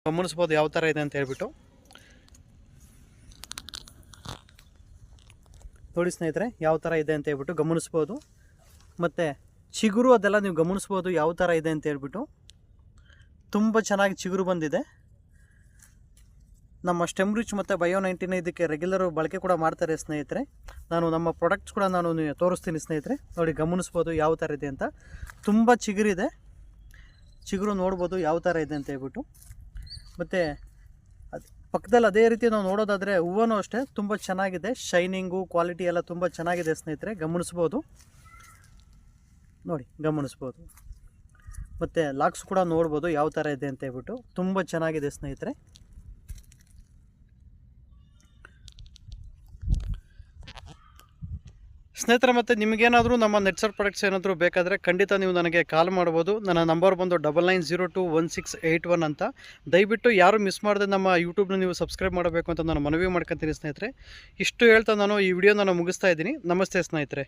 ಗಮನಿಸ್ಬೋದು ಯಾವ ಥರ ಇದೆ ಅಂತ ಹೇಳ್ಬಿಟ್ಟು. ನೋಡಿ ಸ್ನೇಹಿತರೆ ಯಾವ ಥರ ಇದೆ ಅಂತ ಹೇಳ್ಬಿಟ್ಟು ಗಮನಿಸ್ಬೋದು. ಮತ್ತು ಚಿಗುರು ಅದೆಲ್ಲ ನೀವು ಗಮನಿಸ್ಬೋದು ಯಾವ ಥರ ಇದೆ ಅಂತ ಹೇಳ್ಬಿಟ್ಟು. ತುಂಬ ಚೆನ್ನಾಗಿ ಚಿಗುರು ಬಂದಿದೆ. ನಮ್ಮ ಸ್ಟೆಮ್ ರಿಚ್ ಮತ್ತು ಬಯೋ-19 ಇದಕ್ಕೆ ರೆಗ್ಯುಲರ್ ಬಳಕೆ ಕೂಡ ಮಾಡ್ತಾರೆ ಸ್ನೇಹಿತರೆ. ನಾನು ನಮ್ಮ ಪ್ರಾಡಕ್ಟ್ಸ್ ಕೂಡ ನಾನು ತೋರಿಸ್ತೀನಿ ಸ್ನೇಹಿತರೆ. ನೋಡಿ ಗಮನಿಸ್ಬೋದು ಯಾವ ಥರ ಇದೆ ಅಂತ. ತುಂಬ ಚಿಗುರಿದೆ, ಚಿಗುರು ನೋಡ್ಬೋದು ಯಾವ ಥರ ಇದೆ ಅಂತ ಹೇಳ್ಬಿಟ್ಟು. ಮತ್ತು ಪಕ್ಕದಲ್ಲಿ ಅದೇ ರೀತಿ ನಾವು ನೋಡೋದಾದರೆ ಹೂವೂ ಅಷ್ಟೇ ತುಂಬ ಚೆನ್ನಾಗಿದೆ, ಶೈನಿಂಗು ಕ್ವಾಲಿಟಿ ಎಲ್ಲ ತುಂಬ ಚೆನ್ನಾಗಿದೆ ಸ್ನೇಹಿತರೆ, ಗಮನಿಸ್ಬೋದು. ನೋಡಿ ಗಮನಿಸ್ಬೋದು. ಮತ್ತು ಲಾಕ್ಸ್ ಕೂಡ ನೋಡ್ಬೋದು ಯಾವ ಥರ ಇದೆ ಅಂತ ಹೇಳ್ಬಿಟ್ಟು. ತುಂಬ ಚೆನ್ನಾಗಿದೆ ಸ್ನೇಹಿತರೆ. ಸ್ನೇಹಿತರೆ, ಮತ್ತು ನಿಮಗೇನಾದರೂ ನಮ್ಮ ನೆಟ್ಸರ್ ಪ್ರಾಡಕ್ಟ್ಸ್ ಏನಾದರೂ ಬೇಕಾದರೆ ಖಂಡಿತ ನೀವು ನನಗೆ ಕಾಲ್ ಮಾಡ್ಬೋದು. ನನ್ನ ನಂಬರ್ ಬಂದು 99021681 ಅಂತ. ದಯವಿಟ್ಟು ಯಾರು ಮಿಸ್ ಮಾಡದೆ ನಮ್ಮ ಯೂಟ್ಯೂಬ್ನ ನೀವು ಸಬ್ಸ್ಕ್ರೈಬ್ ಮಾಡಬೇಕು ಅಂತ ನಾನು ಮನವಿ ಮಾಡ್ಕೊತೀನಿ ಸ್ನೇಹಿತರೆ. ಇಷ್ಟು ಹೇಳ್ತಾ ನಾನು ಈ ವಿಡಿಯೋನ ಮುಗಿಸ್ತಾ ಇದ್ದೀನಿ. ನಮಸ್ತೆ ಸ್ನೇಹಿತರೆ.